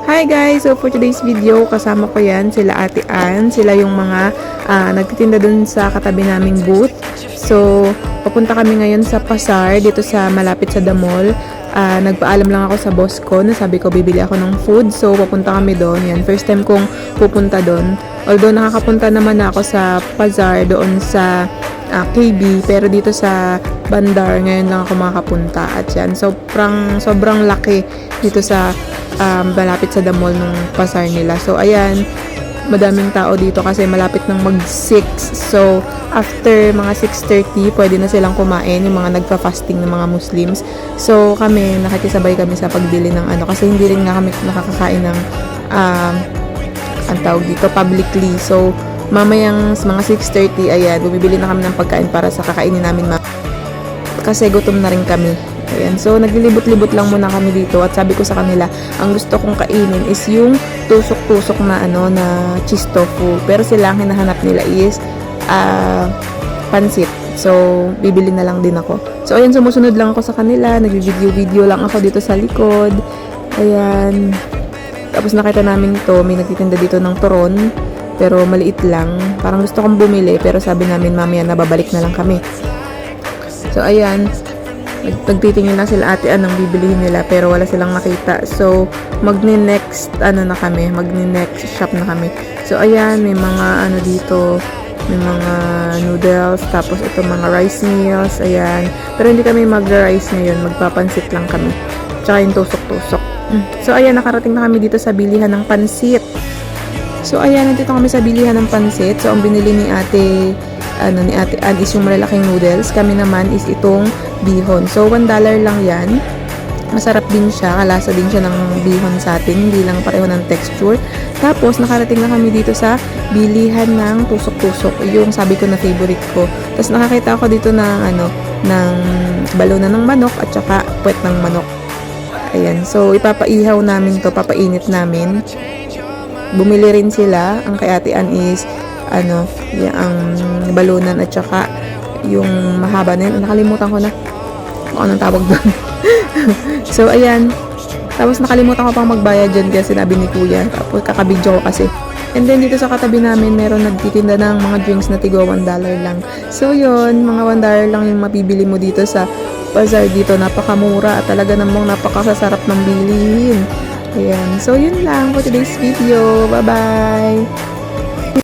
Hi guys! So for today's video, kasama ko yan sila Ate Ann. Sila yung mga nagtitinda dun sa katabi naming booth. So papunta kami ngayon sa Pasar dito sa malapit sa The Mall. Nagpaalam lang ako sa boss ko na sabi ko bibili ako ng food. So papunta kami doon. Yan, first time kong pupunta doon. Although nakakapunta naman ako sa Pasar doon sa KB, pero dito sa Bandar ngayon lang ako makapunta. At yan, sobrang laki dito sa malapit sa The Mall ng Pasar nila. So ayan, madaming tao dito kasi malapit ng mag-6. So after mga 6:30 pwede na silang kumain, yung mga nagpa-fasting ng mga Muslims. So kami, nakikisabay kami sa pagbili ng kasi hindi rin nga kami nakakakain ng ang tawag dito, publicly. So mamayang mga 6:30, ayan, bumibili na kami ng pagkain para sa kakainin namin kasi gutom na rin kami. Ayan, so naglilibot-libot lang muna kami dito at sabi ko sa kanila, ang gusto kong kainin is yung tusok-tusok na na cheese tofu. Pero sila ang hinahanap nila is pansit. So bibili na lang din ako. So ayan, sumusunod lang ako sa kanila, nag-video lang ako dito sa likod. Ayan. Tapos nakita namin to, may nagtitinda dito ng turon, pero maliit lang. Parang gusto kong bumili, pero sabi namin mamaya nababalik na lang kami. So ayan, nagtitingin na sila Ate Ann ng bibilihin nila, pero wala silang nakita. So magni-next magni-next shop na kami. So ayan, may mga dito, may mga noodles, tapos ito mga rice meals, ayan. Pero hindi kami mag-rice ngayon, magpapansit lang kami. Tsaka yung tusok-tusok. So ayan, nakarating na kami dito sa bilihan ng pansit. So ayan, nandito kami sa bilihan ng pansit. So ang binili ni Ate Ann is yung malalaking noodles. Kami naman is itong bihon. So $1 lang yan. Masarap din siya, kalasa din siya ng bihon sa atin, hindi lang pareho ng texture. Tapos nakarating na kami dito sa bilihan ng tusok-tusok, yung sabi ko na favorite ko. Tapos nakakita ako dito ng ng balona ng manok at saka puwet ng manok. Ayan, so ipapaihaw namin to, papainit namin. Bumili rin sila. Ang kay Ate Ann is yung ang balunan at saka yung mahaba na yun. Nakalimutan ko na kung anong tawag doon. So ayan, tapos nakalimutan ko pang magbayad dyan kasi sinabi ni Kuya, tapos kakabidyo ko kasi. And then dito sa katabi namin meron nagtitinda ng mga drinks na tigo $1 lang. So yun, mga $1 lang yung mapibili mo dito sa Pasar dito. Napakamura at talaga namang napakasasarap ng bilihin. Ayan, so yun lang for today's video. Bye bye.